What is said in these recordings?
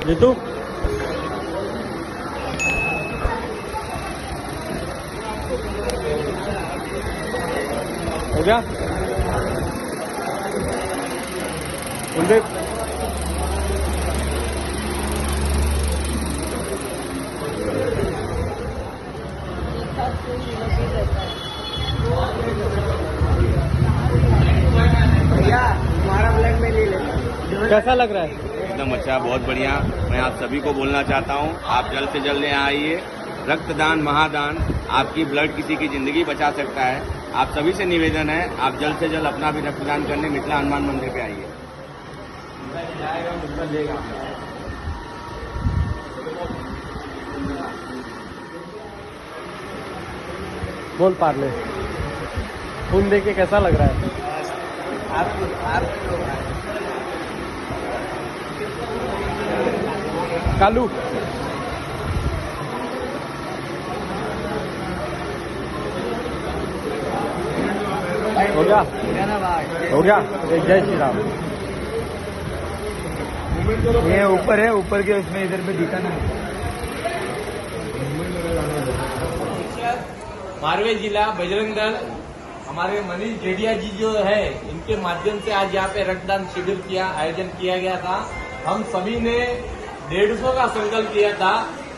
जीतू हो गया कुलदीप कैसा लग रहा है? एकदम अच्छा, बहुत बढ़िया। मैं आप सभी को बोलना चाहता हूँ, आप जल्द से जल्द यहाँ आइए। रक्तदान महादान, आपकी ब्लड किसी की जिंदगी बचा सकता है। आप सभी से निवेदन है, आप जल्द से जल्द अपना भी रक्तदान करने मिथिला हनुमान मंदिर पे आइए। बोल पार्ले, खून देके कैसा लग रहा है? कालू हो गया हो गया। जय श्री राम। ये ऊपर है, ऊपर के उसमें इधर पे दिखा ना। मारवे जिला बजरंग दल, हमारे मनीष जेडिया जी जो है, इनके माध्यम से आज यहाँ पे रक्तदान शिविर किया आयोजन किया गया था। हम सभी ने 150 का संकल्प किया था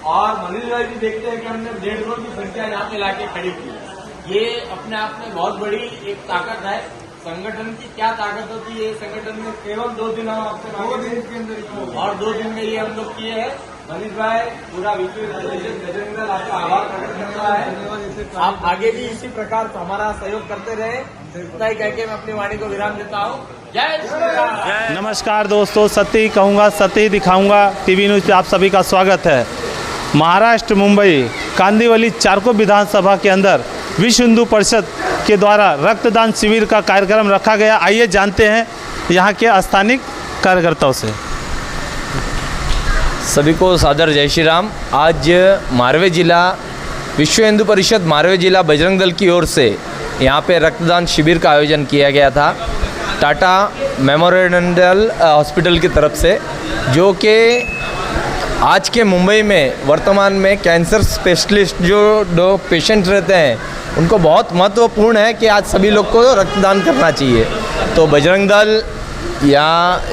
और मनीष भाई जी देखते हैं कि हमने 150 की संख्या यहाँ पे लाके खड़ी की। ये अपने आप में बहुत बड़ी एक ताकत है। संगठन की क्या ताकत होती है, संगठन में केवल 2 दिन हम आपसे 2 दिन के अंदर और 2 दिन में ये हम लोग किए हैं। मनीष भाई, पूरा विश्व हिंदू परिषद बजरंग दल आपका आभार प्रकट करता है। आप आगे भी इसी प्रकार हमारा सहयोग करते रहे। इतना ही कहकर मैं अपनी वाणी को विराम देता हूँ। जय श्री राम। नमस्कार दोस्तों, सत्य ही कहूँगा सत्य ही दिखाऊंगा टीवी न्यूज़ पे आप सभी का स्वागत है। महाराष्ट्र मुंबई कांदिवली चारकोप विधानसभा के अंदर विश्व हिंदू परिषद के द्वारा रक्तदान शिविर का कार्यक्रम रखा गया। आइए जानते हैं यहाँ के स्थानिक कार्यकर्ताओं से। सभी को सादर जय श्री राम। आज मारवे जिला विश्व हिंदू परिषद मारवे जिला बजरंग दल की ओर से यहाँ पे रक्तदान शिविर का आयोजन किया गया था टाटा मेमोरियल हॉस्पिटल की तरफ से, जो कि आज के मुंबई में वर्तमान में कैंसर स्पेशलिस्ट जो पेशेंट रहते हैं उनको बहुत महत्वपूर्ण है कि आज सभी लोग को रक्तदान करना चाहिए। तो बजरंग दल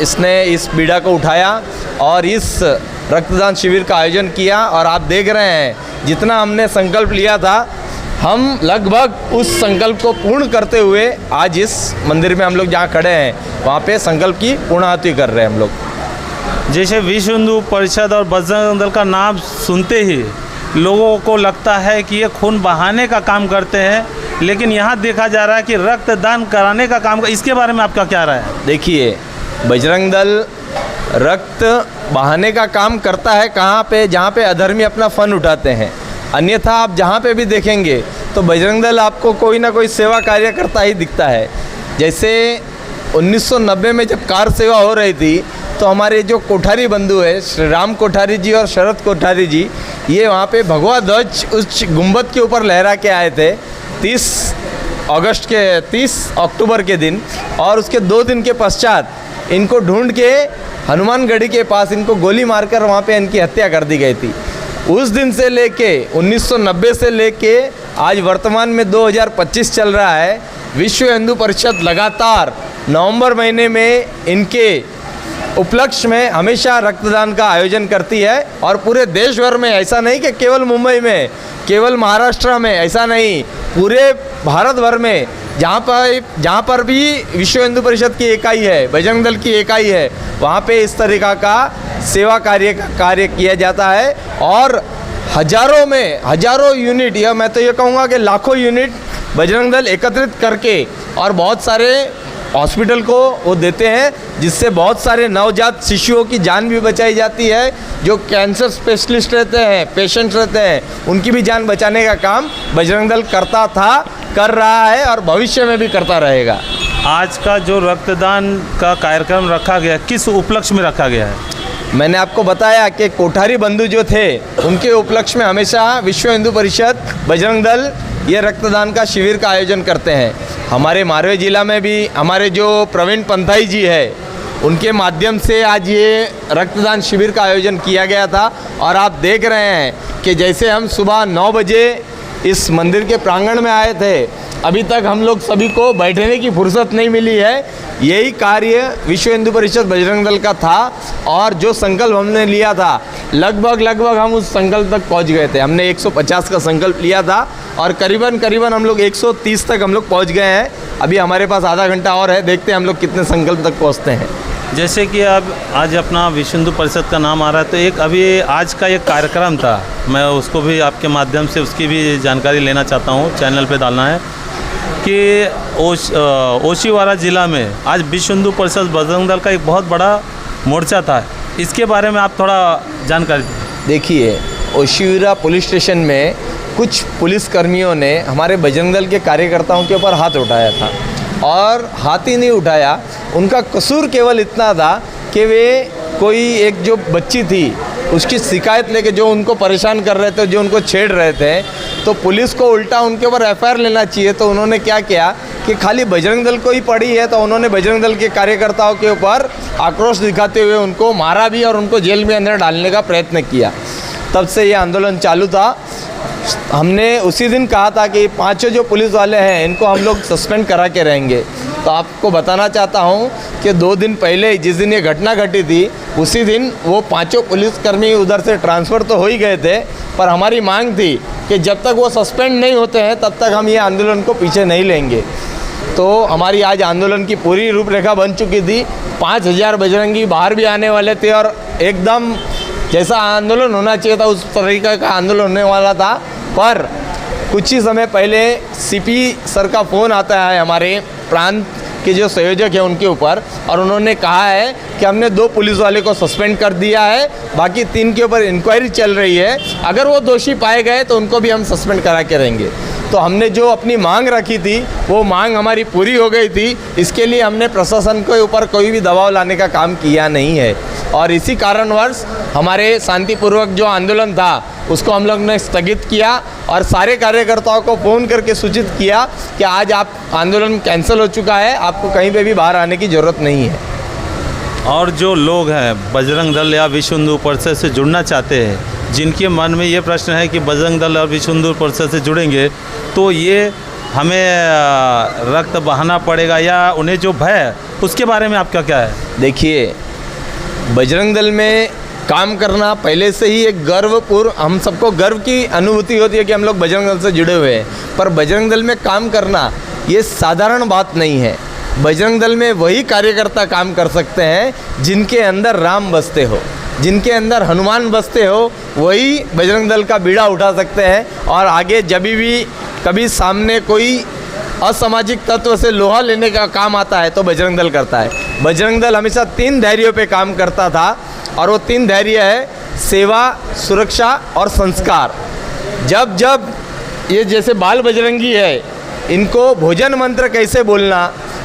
इसने इस बीड़ा को उठाया और इस रक्तदान शिविर का आयोजन किया। और आप देख रहे हैं जितना हमने संकल्प लिया था, हम लगभग उस संकल्प को पूर्ण करते हुए आज इस मंदिर में हम लोग जहाँ खड़े हैं वहाँ पे संकल्प की पूर्णाहुति कर रहे हैं हम लोग। जैसे विश्व हिंदू परिषद और बजरंग दल का नाम सुनते ही लोगों को लगता है कि ये खून बहाने का काम करते हैं, लेकिन यहाँ देखा जा रहा है कि रक्तदान कराने का काम। इसके बारे में आपका क्या राय है? देखिए, बजरंग दल रक्त बहाने का काम करता है कहाँ पे? जहाँ पे अधर्मी अपना फन उठाते हैं। अन्यथा आप जहाँ पे भी देखेंगे तो बजरंग दल आपको कोई ना कोई सेवा कार्य करता ही दिखता है। जैसे 1990 में जब कार सेवा हो रही थी तो हमारे जो कोठारी बंधु है श्री राम कोठारी जी और शरद कोठारी जी, ये वहाँ पे भगवा ध्वज उस गुंबद के ऊपर लहरा के आए थे 30 अक्टूबर के दिन। और उसके 2 दिन के पश्चात इनको ढूंढ के हनुमानगढ़ी के पास इनको गोली मारकर वहाँ पे इनकी हत्या कर दी गई थी। उस दिन से लेके 1990 से लेके आज वर्तमान में 2025 चल रहा है। विश्व हिंदू परिषद लगातार नवंबर महीने में इनके उपलक्ष्य में हमेशा रक्तदान का आयोजन करती है। और पूरे देश भर में, ऐसा नहीं कि केवल मुंबई में, केवल महाराष्ट्र में, ऐसा नहीं, पूरे भारत भर में जहाँ पर भी विश्व हिंदू परिषद की इकाई है, बजरंग दल की इकाई है, वहाँ पे इस तरीक़ा का सेवा कार्य किया जाता है। और हजारों यूनिट, या मैं तो ये कहूँगा कि लाखों यूनिट बजरंग दल एकत्रित करके और बहुत सारे हॉस्पिटल को वो देते हैं, जिससे बहुत सारे नवजात शिशुओं की जान भी बचाई जाती है। जो कैंसर स्पेशलिस्ट रहते हैं, पेशेंट रहते हैं, उनकी भी जान बचाने का काम बजरंग दल करता था, कर रहा है और भविष्य में भी करता रहेगा। आज का जो रक्तदान का कार्यक्रम रखा गया, किस उपलक्ष्य में रखा गया है? मैंने आपको बताया कि कोठारी बंधु जो थे उनके उपलक्ष्य में हमेशा विश्व हिंदू परिषद बजरंग दल ये रक्तदान का शिविर का आयोजन करते हैं। हमारे मारवे जिला में भी हमारे जो प्रवीण पंथाई जी है, उनके माध्यम से आज ये रक्तदान शिविर का आयोजन किया गया था। और आप देख रहे हैं कि जैसे हम सुबह 9 बजे इस मंदिर के प्रांगण में आए थे, अभी तक हम लोग सभी को बैठने की फुर्सत नहीं मिली है। यही कार्य विश्व हिंदू परिषद बजरंग दल का था और जो संकल्प हमने लिया था लगभग हम उस संकल्प तक पहुंच गए थे। हमने 150 का संकल्प लिया था और करीबन हम लोग 130 तक हम लोग पहुंच गए हैं। अभी हमारे पास आधा घंटा और है, देखते हैं हम लोग कितने संकल्प तक पहुंचते हैं। जैसे कि अब आज अपना विश्व हिंदू परिषद का नाम आ रहा है, तो एक अभी आज का एक कार्यक्रम था, मैं उसको भी आपके माध्यम से उसकी भी जानकारी लेना चाहता हूँ, चैनल पे डालना है कि ओशीवारा ज़िला में आज विश्व हिंदू परिषद बजरंग दल का एक बहुत बड़ा मोर्चा था। इसके बारे में आप थोड़ा जानकारी दें। देखिए, ओशीवारा पुलिस स्टेशन में कुछ पुलिसकर्मियों ने हमारे बजरंग दल के कार्यकर्ताओं के ऊपर हाथ उठाया था और हाथ ही नहीं उठाया, उनका कसूर केवल इतना था कि वे कोई एक जो बच्ची थी उसकी शिकायत लेके जो उनको परेशान कर रहे थे, जो उनको छेड़ रहे थे, तो पुलिस को उल्टा उनके ऊपर एफआईआर लेना चाहिए। तो उन्होंने क्या किया कि खाली बजरंग दल को ही पड़ी है, तो उन्होंने बजरंग दल के कार्यकर्ताओं के ऊपर आक्रोश दिखाते हुए उनको मारा भी और उनको जेल में अंदर डालने का प्रयत्न किया। तब से ये आंदोलन चालू था। हमने उसी दिन कहा था कि 5 जो पुलिस वाले हैं इनको हम लोग सस्पेंड करा के रहेंगे। तो आपको बताना चाहता हूं कि 2 दिन पहले जिस दिन ये घटना घटी थी, उसी दिन वो 5 पुलिसकर्मी उधर से ट्रांसफ़र तो हो ही गए थे, पर हमारी मांग थी कि जब तक वो सस्पेंड नहीं होते हैं तब तक हम ये आंदोलन को पीछे नहीं लेंगे। तो हमारी आज आंदोलन की पूरी रूपरेखा बन चुकी थी। 5000 बजरंगी बाहर भी आने वाले थे और एकदम जैसा आंदोलन होना चाहिए था उस तरीके का आंदोलन होने वाला था। पर कुछ ही समय पहले सीपी सर का फ़ोन आता है हमारे प्रांत के जो संयोजक हैं उनके ऊपर, और उन्होंने कहा है कि हमने 2 पुलिस वाले को सस्पेंड कर दिया है, बाकी 3 के ऊपर इंक्वायरी चल रही है, अगर वो दोषी पाए गए तो उनको भी हम सस्पेंड करा के रहेंगे। तो हमने जो अपनी मांग रखी थी वो मांग हमारी पूरी हो गई थी। इसके लिए हमने प्रशासन के ऊपर कोई भी दबाव लाने का काम किया नहीं है और इसी कारणवश हमारे शांतिपूर्वक जो आंदोलन था उसको हम लोग ने स्थगित किया और सारे कार्यकर्ताओं को फ़ोन करके सूचित किया कि आज आप आंदोलन कैंसिल हो चुका है, आपको कहीं पे भी बाहर आने की ज़रूरत नहीं है। और जो लोग हैं बजरंग दल या विश्व हिंदू परिषद से जुड़ना चाहते हैं, जिनके मन में ये प्रश्न है कि बजरंग दल और विश्व हिंदू परिषद से जुड़ेंगे तो ये हमें रक्त बहाना पड़ेगा या उन्हें जो भय है उसके बारे में आपका क्या है? देखिए, बजरंग दल में काम करना पहले से ही एक गर्वपूर्ण, हम सबको गर्व की अनुभूति होती है कि हम लोग बजरंग दल से जुड़े हुए हैं, पर बजरंग दल में काम करना ये साधारण बात नहीं है। बजरंग दल में वही कार्यकर्ता काम कर सकते हैं जिनके अंदर राम बसते हो, जिनके अंदर हनुमान बसते हो, वही बजरंग दल का बीड़ा उठा सकते हैं। और आगे जब भी कभी सामने कोई असामाजिक तत्व से लोहा लेने का काम आता है तो बजरंग दल करता है। बजरंग दल हमेशा 3 धैर्यों पे काम करता था और वो 3 धैर्य है सेवा, सुरक्षा और संस्कार। जब जब ये जैसे बाल बजरंगी है, इनको भोजन मंत्र कैसे बोलना,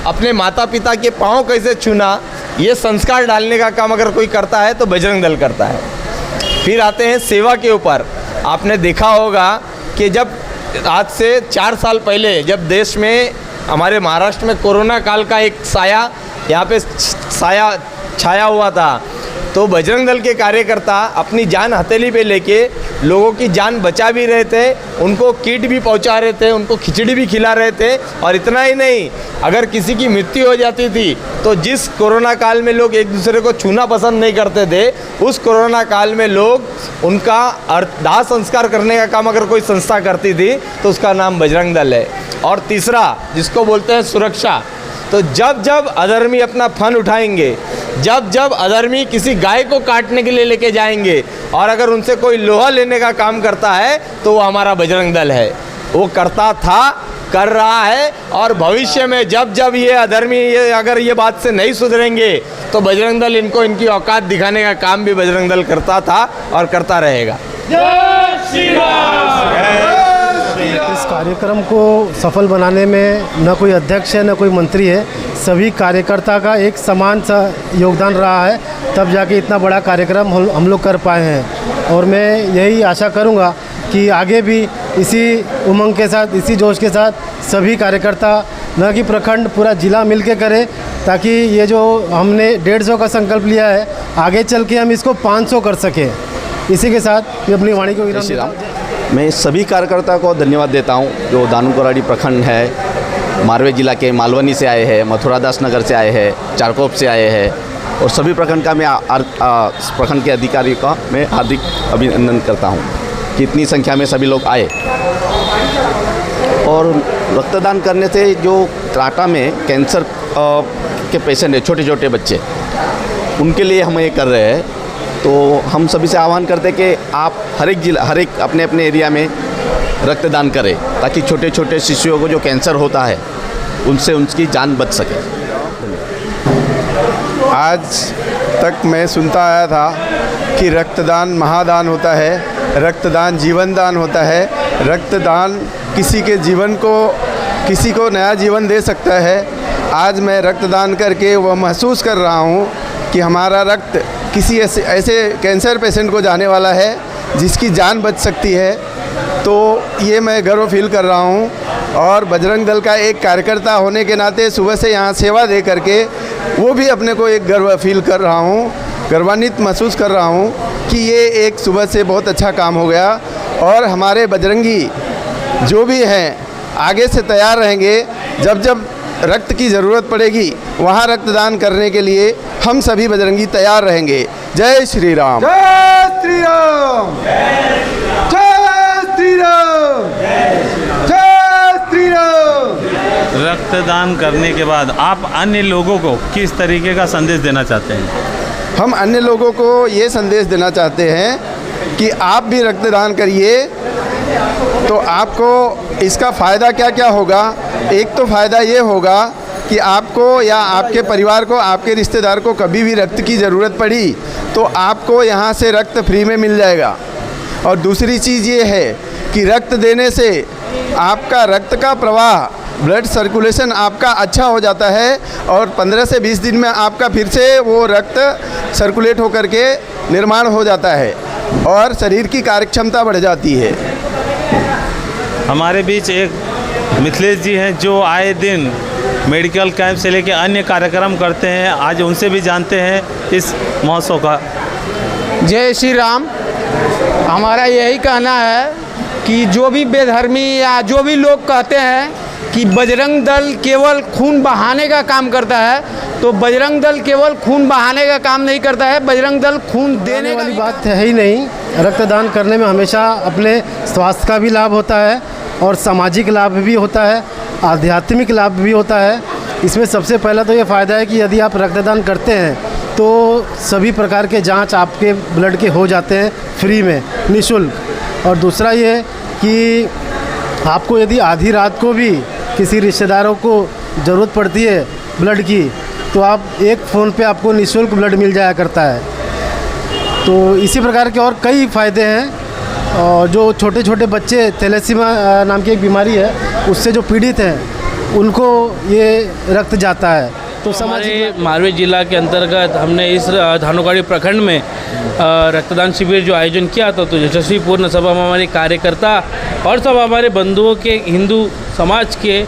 अपने माता पिता के पाँव कैसे छूना, ये संस्कार डालने का काम अगर कोई करता है तो बजरंग दल करता है। फिर आते हैं सेवा के ऊपर। आपने देखा होगा कि जब आज से 4 साल पहले जब देश में हमारे महाराष्ट्र में कोरोना काल का एक साया यहाँ पे छाया हुआ था, तो बजरंग दल के कार्यकर्ता अपनी जान हथेली पे लेके लोगों की जान बचा भी रहे थे, उनको किट भी पहुंचा रहे थे, उनको खिचड़ी भी खिला रहे थे। और इतना ही नहीं, अगर किसी की मृत्यु हो जाती थी तो जिस कोरोना काल में लोग एक दूसरे को छूना पसंद नहीं करते थे, उस कोरोना काल में लोग उनका दाह संस्कार करने का काम अगर कोई संस्था करती थी तो उसका नाम बजरंग दल है। और तीसरा जिसको बोलते हैं सुरक्षा, तो जब जब अधर्मी अपना फन उठाएंगे, जब जब अधर्मी किसी गाय को काटने के लिए लेके जाएंगे और अगर उनसे कोई लोहा लेने का काम करता है तो वो हमारा बजरंग दल है। वो करता था, कर रहा है और भविष्य में जब जब ये अधर्मी अगर ये बात से नहीं सुधरेंगे तो बजरंग दल इनको इनकी औकात दिखाने का काम भी बजरंग दल करता था और करता रहेगा। इस कार्यक्रम को सफल बनाने में न कोई अध्यक्ष है न कोई मंत्री है, सभी कार्यकर्ता का एक समान सा योगदान रहा है, तब जाके इतना बड़ा कार्यक्रम हम लोग कर पाए हैं। और मैं यही आशा करूँगा कि आगे भी इसी उमंग के साथ, इसी जोश के साथ सभी कार्यकर्ता न कि प्रखंड, पूरा जिला मिल के करे ताकि ये जो हमने 150 का संकल्प लिया है आगे चल के हम इसको 500 कर सकें। इसी के साथ मैं अपनी वाणी को विराम देता हूं। मैं सभी कार्यकर्ताओं को धन्यवाद देता हूं जो दानुकोराडी प्रखंड है, मारवे जिला के मालवनी से आए हैं, मथुरादास नगर से आए हैं, चारकोप से आए हैं और सभी प्रखंड का मैं प्रखंड के अधिकारियों का मैं हार्दिक अभिनंदन करता हूं कि इतनी संख्या में सभी लोग आए। और रक्तदान करने से जो टाटा में कैंसर के पेशेंट है, छोटे छोटे बच्चे, उनके लिए हम ये कर रहे हैं। तो हम सभी से आह्वान करते हैं कि आप हर एक अपने अपने एरिया में रक्तदान करें ताकि छोटे छोटे शिशुओं को जो कैंसर होता है उनसे उनकी जान बच सके। आज तक मैं सुनता आया था कि रक्तदान महादान होता है, रक्तदान जीवन दान होता है, रक्तदान किसी के जीवन को, किसी को नया जीवन दे सकता है। आज मैं रक्तदान करके वह महसूस कर रहा हूँ कि हमारा रक्त किसी ऐसे कैंसर पेशेंट को जाने वाला है जिसकी जान बच सकती है। तो ये मैं गर्व फील कर रहा हूँ और बजरंग दल का एक कार्यकर्ता होने के नाते सुबह से यहाँ सेवा दे करके वो भी अपने को एक गर्व फील कर रहा हूँ, गर्वान्वित महसूस कर रहा हूँ कि ये एक सुबह से बहुत अच्छा काम हो गया। और हमारे बजरंगी जो भी हैं आगे से तैयार रहेंगे, जब जब रक्त की ज़रूरत पड़ेगी वहाँ रक्तदान करने के लिए हम सभी बजरंगी तैयार रहेंगे। जय श्री राम। जय श्री राम। जय श्री राम। जय श्री राम। रक्तदान करने के बाद आप अन्य लोगों को किस तरीके का संदेश देना चाहते हैं? हम अन्य लोगों को ये संदेश देना चाहते हैं कि आप भी रक्तदान करिए। तो आपको इसका फ़ायदा क्या क्या होगा? एक तो फ़ायदा ये होगा कि आपको या आपके परिवार को, आपके रिश्तेदार को कभी भी रक्त की ज़रूरत पड़ी तो आपको यहाँ से रक्त फ्री में मिल जाएगा। और दूसरी चीज़ ये है कि रक्त देने से आपका रक्त का प्रवाह, ब्लड सर्कुलेशन आपका अच्छा हो जाता है और 15 से 20 दिन में आपका फिर से वो रक्त सर्कुलेट होकर के निर्माण हो जाता है और शरीर की कार्यक्षमता बढ़ जाती है। हमारे बीच एक मिथिलेश जी हैं जो आए दिन मेडिकल कैंप से लेकर अन्य कार्यक्रम करते हैं। आज उनसे भी जानते हैं इस महोत्सव का। जय श्री राम। हमारा यही कहना है कि जो भी बेधर्मी या जो भी लोग कहते हैं कि बजरंग दल केवल खून बहाने का काम करता है, तो बजरंग दल केवल खून बहाने का काम नहीं करता है, बजरंग दल खून देने वाली बात है ही नहीं। रक्तदान करने में हमेशा अपने स्वास्थ्य का भी लाभ होता है और सामाजिक लाभ भी होता है, आध्यात्मिक लाभ भी होता है। इसमें सबसे पहला तो ये फ़ायदा है कि यदि आप रक्तदान करते हैं तो सभी प्रकार के जांच आपके ब्लड के हो जाते हैं फ्री में, निःशुल्क। और दूसरा ये कि आपको यदि आधी रात को भी किसी रिश्तेदारों को ज़रूरत पड़ती है ब्लड की, तो आप एक फ़ोन पे आपको निःशुल्क ब्लड मिल जाया करता है। तो इसी प्रकार के और कई फ़ायदे हैं। और जो छोटे छोटे बच्चे, थैलेसीमिया नाम की एक बीमारी है, उससे जो पीड़ित हैं उनको ये रक्त जाता है। तो हमारे मारवे जिला के अंतर्गत हमने इस धानुकाड़ी प्रखंड में रक्तदान शिविर जो आयोजन किया था, तो यशस्वी पूर्ण सब हमारे कार्यकर्ता और सब हमारे बंधुओं के, हिंदू समाज के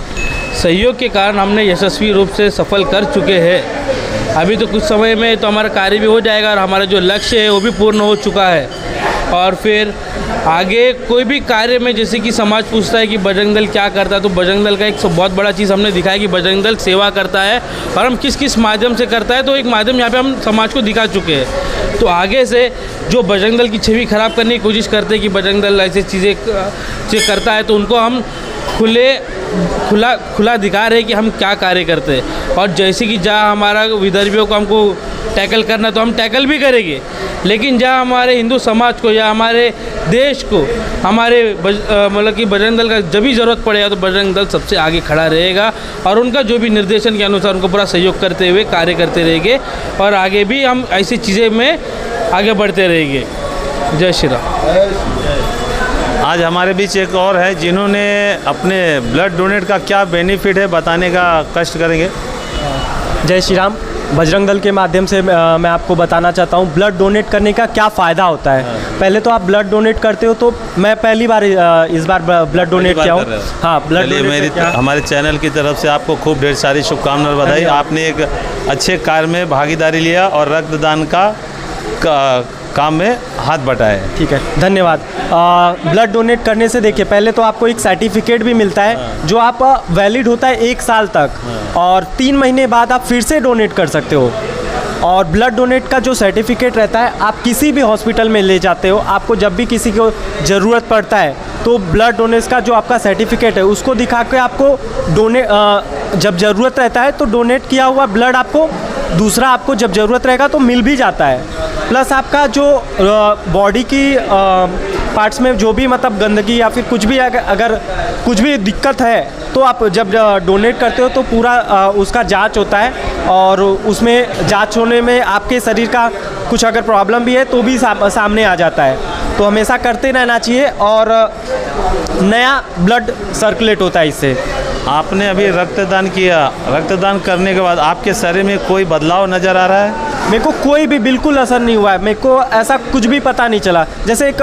सहयोग के कारण हमने यशस्वी रूप से सफल कर चुके हैं। अभी तो कुछ समय में तो हमारा कार्य भी हो जाएगा और हमारा जो लक्ष्य है वो भी पूर्ण हो चुका है। और फिर आगे कोई भी कार्य में, जैसे कि समाज पूछता है कि बजरंग दल क्या करता है, तो बजरंग दल का एक बहुत बड़ा चीज़ हमने दिखाया कि बजरंग दल सेवा करता है और हम किस किस माध्यम से करता है, तो एक माध्यम यहाँ पे हम समाज को दिखा चुके हैं। तो आगे से जो बजरंग दल की छवि खराब करने की कोशिश करते हैं कि बजरंग दल ऐसी चीज़ें करता है, तो उनको हम खुला अधिकार है कि हम क्या कार्य करते हैं। और जैसे कि जहाँ हमारा विदर्भियों को हमको टैकल करना तो हम टैकल भी करेंगे, लेकिन जहाँ हमारे हिंदू समाज को या हमारे देश को हमारे मतलब कि बजरंग दल का जब भी ज़रूरत पड़ेगा तो बजरंग दल सबसे आगे खड़ा रहेगा और उनका जो भी निर्देशन के अनुसार उनको पूरा सहयोग करते हुए कार्य करते रहेंगे और आगे भी हम ऐसी चीज़ें में आगे बढ़ते रहेंगे। जय श्री राम। आज हमारे बीच एक और है जिन्होंने अपने ब्लड डोनेट का क्या बेनिफिट है बताने का कष्ट करेंगे। जय श्री राम। बजरंग दल के माध्यम से मैं आपको बताना चाहता हूँ ब्लड डोनेट करने का क्या फ़ायदा होता है। पहले तो आप ब्लड डोनेट करते हो, तो मैं पहली बार इस बार ब्लड डोनेट किया हूँ। हाँ, ब्लड डोनेट हमारे चैनल की तरफ से आपको खूब ढेर सारी शुभकामनाएं, बधाई। आपने एक अच्छे कार्य में भागीदारी लिया और रक्तदान का काम में हाथ बटाए। ठीक है, धन्यवाद। ब्लड डोनेट करने से देखिए, पहले तो आपको एक सर्टिफिकेट भी मिलता है जो आप वैलिड होता है 1 साल तक, और 3 महीने बाद आप फिर से डोनेट कर सकते हो। और ब्लड डोनेट का जो सर्टिफिकेट रहता है, आप किसी भी हॉस्पिटल में ले जाते हो, आपको जब भी किसी को ज़रूरत पड़ता है तो ब्लड डोनेट का जो आपका सर्टिफिकेट है उसको दिखा के आपको जब ज़रूरत रहता है तो डोनेट किया हुआ ब्लड आपको दूसरा आपको जब ज़रूरत रहेगा तो मिल भी जाता है। प्लस आपका जो बॉडी की पार्ट्स में जो भी मतलब गंदगी या फिर कुछ भी अगर कुछ भी दिक्कत है तो आप जब डोनेट करते हो तो पूरा उसका जांच होता है, और उसमें जांच होने में आपके शरीर का कुछ अगर प्रॉब्लम भी है तो भी सामने आ जाता है। तो हमेशा करते रहना चाहिए और नया ब्लड सर्कुलेट होता है इससे। आपने अभी रक्तदान किया, रक्तदान करने के बाद आपके शरीर में कोई बदलाव नज़र आ रहा है? मेरे को कोई भी बिल्कुल असर नहीं हुआ है, मेरे को ऐसा कुछ भी पता नहीं चला। जैसे एक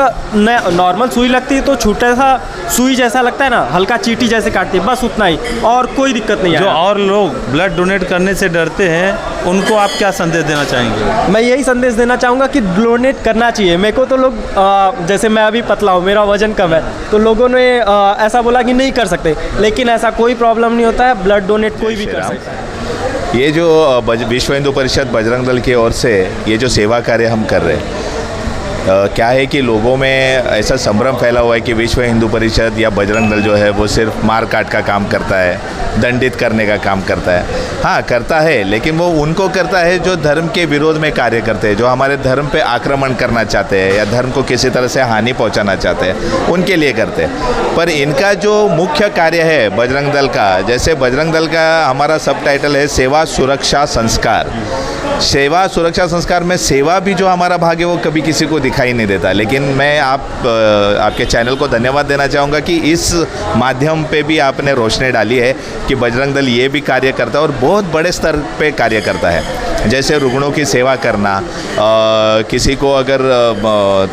नॉर्मल सुई लगती है तो छोटा सा सुई जैसा लगता है ना, हल्का चींटी जैसे काटती है, बस उतना ही, और कोई दिक्कत नहीं है। जो और लोग ब्लड डोनेट करने से डरते हैं उनको आप क्या संदेश देना चाहेंगे? मैं यही संदेश देना चाहूँगा कि डोनेट करना चाहिए। मेरे को तो लोग जैसे मैं अभी पतला हूँ, मेरा वजन कम है, तो लोगों ने ऐसा बोला कि नहीं कर सकते, लेकिन ऐसा कोई प्रॉब्लम नहीं होता है, ब्लड डोनेट कोई भी कर सकता है। ये जो विश्व हिंदू परिषद बजरंग दल की ओर से ये जो सेवा कार्य हम कर रहे हैं, क्या है कि लोगों में ऐसा संभ्रम फैला हुआ है कि विश्व हिंदू परिषद या बजरंग दल जो है वो सिर्फ मार काट का काम करता है, दंडित करने का काम करता है। हाँ, करता है, लेकिन वो उनको करता है जो धर्म के विरोध में कार्य करते हैं, जो हमारे धर्म पे आक्रमण करना चाहते हैं या धर्म को किसी तरह से हानि पहुंचाना चाहते हैं, उनके लिए करते हैं। पर इनका जो मुख्य कार्य है बजरंग दल का, जैसे बजरंग दल का हमारा सब टाइटल है सेवा सुरक्षा संस्कार। सेवा सुरक्षा संस्कार में सेवा भी जो हमारा भाग है वो कभी किसी को दिखाई नहीं देता, लेकिन मैं आपके चैनल को धन्यवाद देना चाहूँगा कि इस माध्यम पे भी आपने रोशनी डाली है कि बजरंग दल ये भी कार्य करता है और बहुत बड़े स्तर पे कार्य करता है। जैसे रुग्णों की सेवा करना, किसी को अगर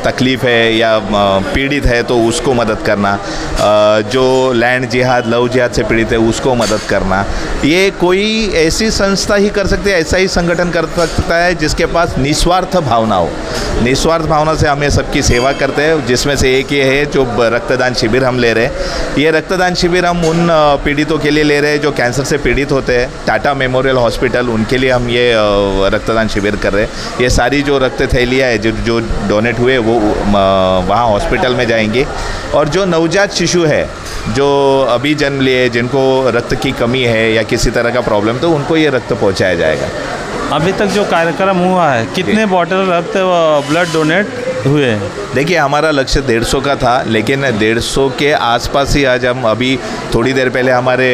तकलीफ़ है या पीड़ित है तो उसको मदद करना, जो लैंड जिहाद लव जिहाद से पीड़ित है उसको मदद करना, ये कोई ऐसी संस्था ही कर सकती है, ऐसा ही संगठन कर सकता है जिसके पास निस्वार्थ भावना हो। निस्वार्थ भावना से हम ये सबकी सेवा करते हैं, जिसमें से एक ये है जो रक्तदान शिविर हम ले रहे हैं। ये रक्तदान शिविर हम उन पीड़ितों के लिए ले रहे हैं जो कैंसर से पीड़ित होते हैं। टाटा मेमोरियल हॉस्पिटल, उनके लिए हम ये रक्तदान शिविर कर रहे हैं। ये सारी जो रक्त थैलियाँ है जो डोनेट हुए वो वहाँ हॉस्पिटल में जाएंगी, और जो नवजात शिशु है जो अभी जन्म लिए, जिनको रक्त की कमी है या किसी तरह का प्रॉब्लम, तो उनको ये रक्त पहुँचाया जाएगा। अभी तक जो कार्यक्रम हुआ है, कितने बॉटल रक्त ब्लड डोनेट हुए? देखिए, हमारा लक्ष्य 150 का था, लेकिन 150 के आसपास ही आज हम अभी थोड़ी देर पहले हमारे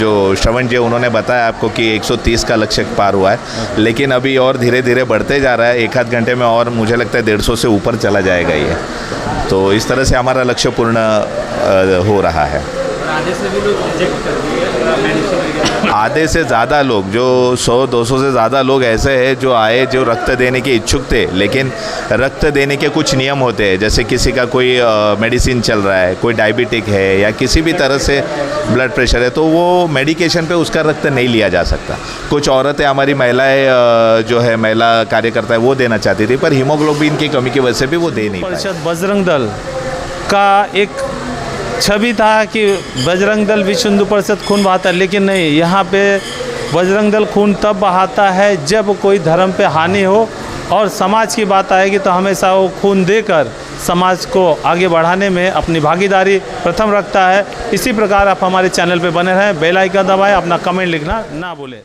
जो श्रवण जी उन्होंने बताया आपको कि 130 का लक्ष्य पार हुआ है, लेकिन अभी और धीरे धीरे बढ़ते जा रहा है। 1-8 घंटे में और मुझे लगता है 150 से ऊपर चला जाएगा ये। तो इस तरह से हमारा लक्ष्य पूर्ण हो रहा है। आधे से ज़्यादा लोग, जो 100-200 से ज़्यादा लोग ऐसे हैं जो आए, जो रक्त देने के इच्छुक थे, लेकिन रक्त देने के कुछ नियम होते हैं। जैसे किसी का कोई मेडिसिन चल रहा है, कोई डायबिटिक है या किसी भी तरह से ब्लड प्रेशर है, तो वो मेडिकेशन पे उसका रक्त नहीं लिया जा सकता। कुछ औरतें, हमारी महिलाएं जो है, महिला कार्यकर्ता है, वो देना चाहती थी, पर हीमोग्लोबिन की कमी की वजह से भी वो दे नहीं पाए। परिषद बजरंग दल का एक छवि था कि बजरंग दल विश्व हिंदू परिषद खून बहाता है, लेकिन नहीं, यहाँ पे बजरंग दल खून तब बहाता है जब कोई धर्म पे हानि हो और समाज की बात आएगी तो हमेशा वो खून देकर समाज को आगे बढ़ाने में अपनी भागीदारी प्रथम रखता है। इसी प्रकार आप हमारे चैनल पे बने रहें, बेल आइकन दबाएं, अपना कमेंट लिखना ना भूलें।